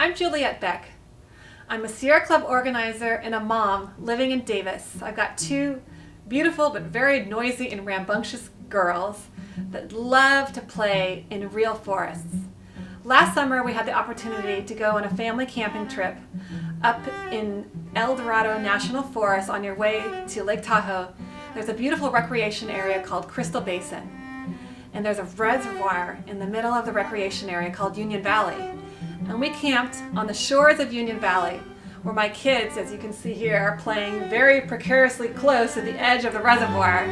I'm Juliette Beck. I'm a Sierra Club organizer and a mom living in Davis. I've got two beautiful but very noisy and rambunctious girls that love to play in real forests. Last summer we had the opportunity to go on a family camping trip up in El Dorado National Forest on your way to Lake Tahoe. There's a beautiful recreation area called Crystal Basin. And there's a reservoir in the middle of the recreation area called Union Valley. And we camped on the shores of Union Valley, where my kids, as you can see here, are playing very precariously close to the edge of the reservoir.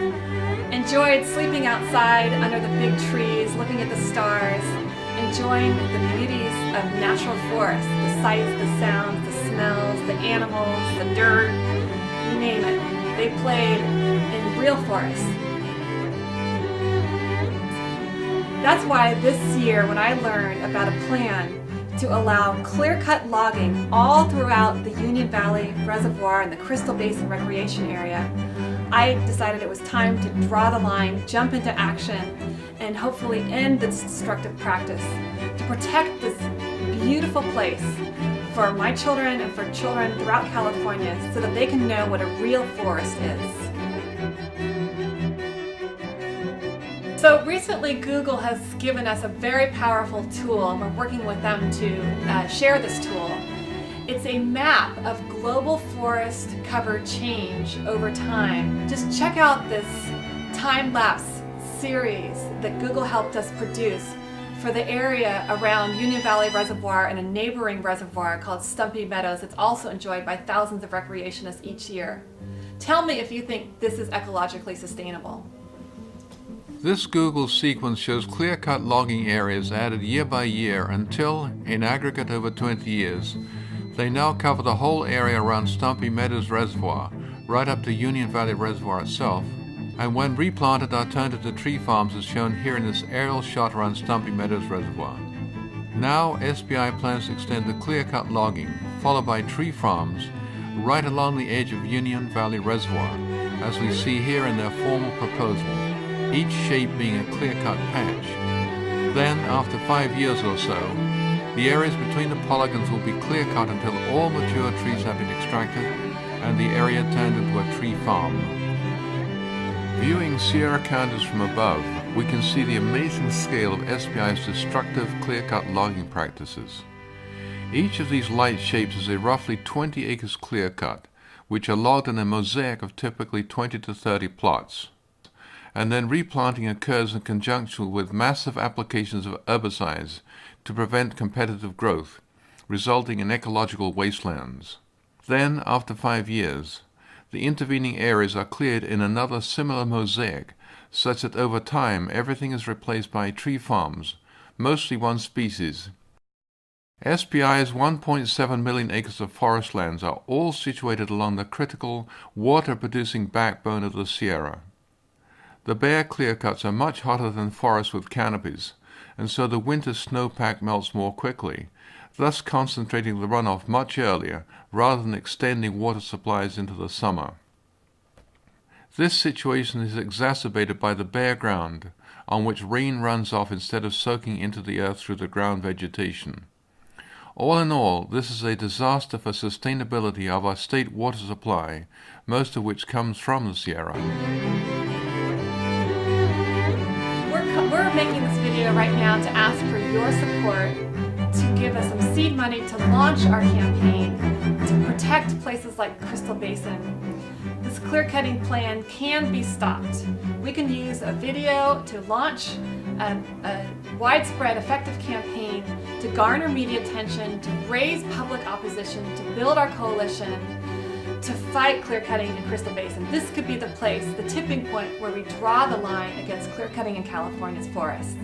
Enjoyed sleeping outside under the big trees, looking at the stars, enjoying the beauties of natural forest, the sights, the sounds, the smells, the animals, the dirt, you name it. They played in real forest. That's why this year, when I learned about a plan to allow clear-cut logging all throughout the Union Valley Reservoir and the Crystal Basin Recreation Area, I decided it was time to draw the line, jump into action, and hopefully end this destructive practice to protect this beautiful place for my children and for children throughout California so that they can know what a real forest is. So recently Google has given us a very powerful tool, and we're working with them to share this tool. It's a map of global forest cover change over time. Just check out this time-lapse series that Google helped us produce for the area around Union Valley Reservoir and a neighboring reservoir called Stumpy Meadows. It's also enjoyed by thousands of recreationists each year. Tell me if you think this is ecologically sustainable. This Google sequence shows clear-cut logging areas added year by year until, in aggregate over 20 years, they now cover the whole area around Stumpy Meadows Reservoir, right up to Union Valley Reservoir itself, and when replanted are turned into tree farms as shown here in this aerial shot around Stumpy Meadows Reservoir. Now SBI plans to extend the clear-cut logging, followed by tree farms, right along the edge of Union Valley Reservoir, as we see here in their formal proposal, each shape being a clear-cut patch. Then, after 5 years or so, the areas between the polygons will be clear-cut until all mature trees have been extracted and the area turned into a tree farm. Viewing Sierra counties from above, we can see the amazing scale of SBI's destructive clear-cut logging practices. Each of these light shapes is a roughly 20 acres clear-cut, which are logged in a mosaic of typically 20 to 30 plots. And then replanting occurs in conjunction with massive applications of herbicides to prevent competitive growth, resulting in ecological wastelands. Then, after 5 years, the intervening areas are cleared in another similar mosaic, such that over time everything is replaced by tree farms, mostly one species. SBI's 1.7 million acres of forest lands are all situated along the critical water-producing backbone of the Sierra. The bare clear-cuts are much hotter than forests with canopies, and so the winter snowpack melts more quickly, thus concentrating the runoff much earlier rather than extending water supplies into the summer. This situation is exacerbated by the bare ground, on which rain runs off instead of soaking into the earth through the ground vegetation. All in all, this is a disaster for sustainability of our state water supply, most of which comes from the Sierra. We're making this video right now to ask for your support to give us some seed money to launch our campaign to protect places like Crystal Basin. This clear-cutting plan can be stopped. We can use a video to launch a widespread, effective campaign to garner media attention, to raise public opposition, to build our coalition, to fight clear-cutting in Crystal Basin. This could be the place, the tipping point, where we draw the line against clear-cutting in California's forests.